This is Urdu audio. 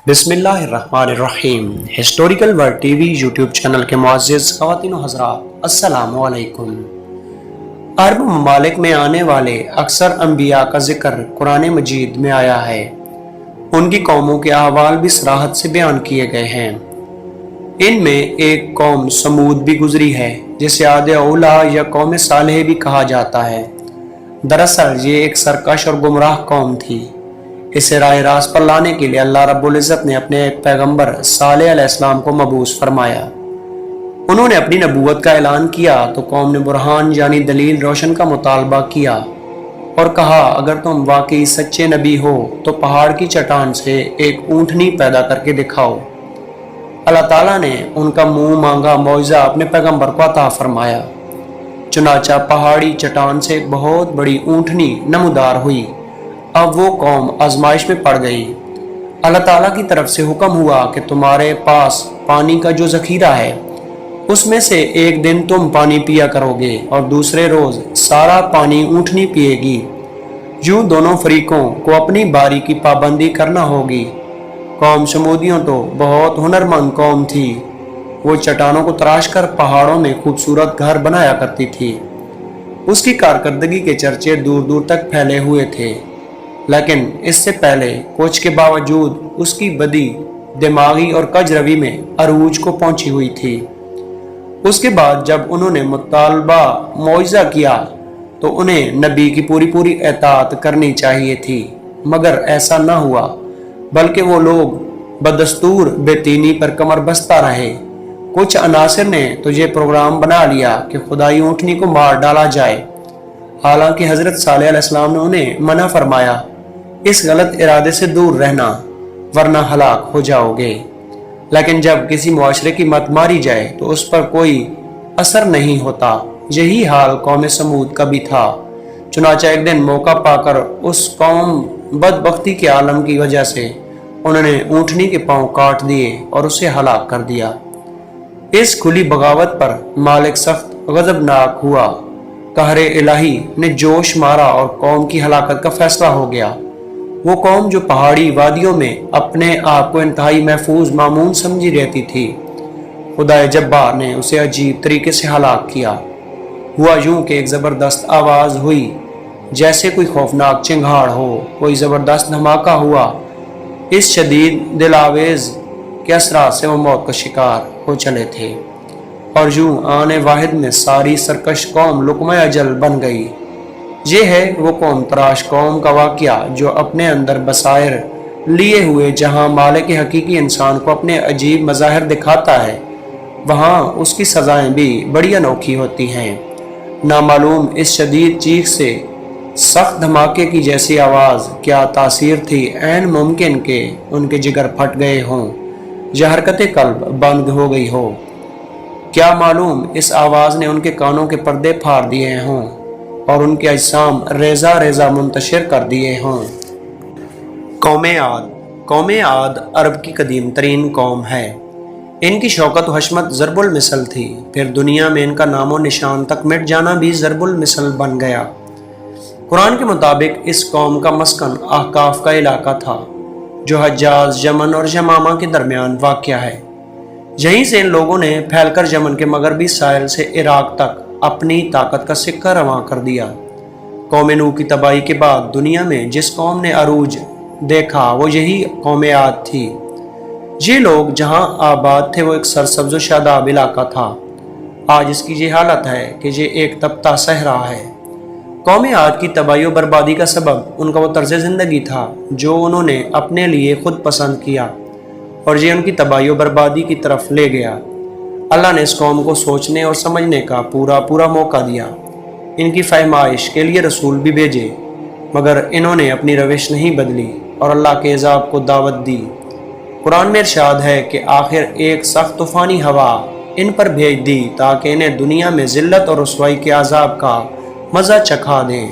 بسم اللہ الرحمن الرحیم۔ Historical world T V YouTube channel کے معزز خواتین و حضرات، السلام علیکم۔ عرب ممالک میں آنے والے اکثر انبیاء کا ذکر قرآن مجید میں آیا ہے۔ ان کی قوموں کے احوال بھی صراحت سے بیان کیے گئے ہیں۔ ان میں ایک قوم سمود بھی گزری ہے، جسے عاد اولیٰ یا قوم صالح بھی کہا جاتا ہے۔ دراصل یہ ایک سرکش اور گمراہ قوم تھی۔ اسے راہ راست پر لانے کے لیے اللہ رب العزت نے اپنے ایک پیغمبر صالح علیہ السلام کو مبعوث فرمایا۔ انہوں نے اپنی نبوت کا اعلان کیا تو قوم نے برہان یعنی دلیل روشن کا مطالبہ کیا اور کہا، اگر تم واقعی سچے نبی ہو تو پہاڑ کی چٹان سے ایک اونٹنی پیدا کر کے دکھاؤ۔ اللہ تعالیٰ نے ان کا منہ مانگا معجزہ اپنے پیغمبر کو عطا فرمایا۔ چنانچہ پہاڑی چٹان سے ایک بہت بڑی اونٹنی نمودار ہوئی۔ اب وہ قوم آزمائش میں پڑ گئی۔ اللہ تعالیٰ کی طرف سے حکم ہوا کہ تمہارے پاس پانی کا جو ذخیرہ ہے اس میں سے ایک دن تم پانی پیا کرو گے اور دوسرے روز سارا پانی اونٹنی پیے گی۔ یوں دونوں فریقوں کو اپنی باری کی پابندی کرنا ہوگی۔ قوم سمودیوں تو بہت ہنرمند قوم تھی۔ وہ چٹانوں کو تراش کر پہاڑوں میں خوبصورت گھر بنایا کرتی تھی۔ اس کی کارکردگی کے چرچے دور دور تک پھیلے ہوئے تھے، لیکن اس سے پہلے کوچ کے باوجود اس کی بدی دماغی اور کج روی میں عروج کو پہنچی ہوئی تھی۔ اس کے بعد جب انہوں نے مطالبہ معجزہ کیا تو انہیں نبی کی پوری اطاعت کرنی چاہیے تھی، مگر ایسا نہ ہوا، بلکہ وہ لوگ بدستور بے دینی پر کمر بستہ رہے۔ کچھ عناصر نے تو یہ پروگرام بنا لیا کہ خدائی اونٹنی کو مار ڈالا جائے، حالانکہ حضرت صالح علیہ السلام نے انہیں منع فرمایا، اس غلط ارادے سے دور رہنا ورنہ ہلاک ہو جاؤ گے۔ لیکن جب کسی معاشرے کی مت ماری جائے تو اس پر کوئی اثر نہیں ہوتا۔ یہی حال قوم سمود کا بھی تھا۔ چنانچہ ایک دن موقع پا کر اس قوم بدبختی کے عالم کی وجہ سے انہوں نے اونٹنی کے پاؤں کاٹ دیے اور اسے ہلاک کر دیا۔ اس کھلی بغاوت پر مالک سخت غضبناک ہوا۔ قہر الہی نے جوش مارا اور قوم کی ہلاکت کا فیصلہ ہو گیا۔ وہ قوم جو پہاڑی وادیوں میں اپنے آپ کو انتہائی محفوظ معمون سمجھی رہتی تھی، خدا جبار نے اسے عجیب طریقے سے ہلاک کیا۔ ہوا یوں کہ ایک زبردست آواز ہوئی، جیسے کوئی خوفناک چنگھاڑ ہو، کوئی زبردست دھماکہ ہوا۔ اس شدید دلاویز کے اثرات سے وہ موت کا شکار ہو چلے تھے، اور یوں آن واحد میں ساری سرکش قوم لقمہ اجل بن گئی۔ یہ ہے وہ قوم تراش قوم کا واقعہ جو اپنے اندر بصائر لیے ہوئے جہاں مالک حقیقی انسان کو اپنے عجیب مظاہر دکھاتا ہے، وہاں اس کی سزائیں بھی بڑی انوکھی ہوتی ہیں۔ نامعلوم اس شدید چیخ سے سخت دھماکے کی جیسی آواز کیا تاثیر تھی، عین ممکن کہ ان کے جگر پھٹ گئے ہوں یا حرکت قلب بند ہو گئی ہو۔ کیا معلوم اس آواز نے ان کے کانوں کے پردے پھاڑ دیے ہوں اور ان کے اجسام ریزہ ریزہ منتشر کر دیے ہوں۔ قوم عاد عرب کی قدیم ترین قوم ہے۔ ان کی شوکت و حشمت ضرب المثل تھی، پھر دنیا میں ان کا نام و نشان تک مٹ جانا بھی ضرب المثل بن گیا۔ قرآن کے مطابق اس قوم کا مسکن احقاف کا علاقہ تھا، جو حجاز، یمن اور یمامہ کے درمیان واقع ہے۔ یہیں سے ان لوگوں نے پھیل کر یمن کے مغربی ساحل سے عراق تک اپنی طاقت کا سکہ رواں کر دیا۔ قوم نوح کی تباہی کے بعد دنیا میں جس قوم نے عروج دیکھا وہ یہی قوم عاد تھی۔ یہ لوگ جہاں آباد تھے وہ ایک سرسبز و شاداب علاقہ تھا۔ آج اس کی یہ حالت ہے کہ یہ ایک تپتا صحرا ہے۔ قوم عاد کی تباہی و بربادی کا سبب ان کا وہ طرز زندگی تھا جو انہوں نے اپنے لیے خود پسند کیا، اور یہ ان کی تباہی و بربادی کی طرف لے گیا۔ اللہ نے اس قوم کو سوچنے اور سمجھنے کا پورا موقع دیا۔ ان کی فہمائش کے لیے رسول بھی بھیجے، مگر انہوں نے اپنی روش نہیں بدلی اور اللہ کے عذاب کو دعوت دی۔ قرآن میں ارشاد ہے کہ آخر ایک سخت طوفانی ہوا ان پر بھیج دی تاکہ انہیں دنیا میں ذلت اور رسوائی کے عذاب کا مزہ چکھا دیں۔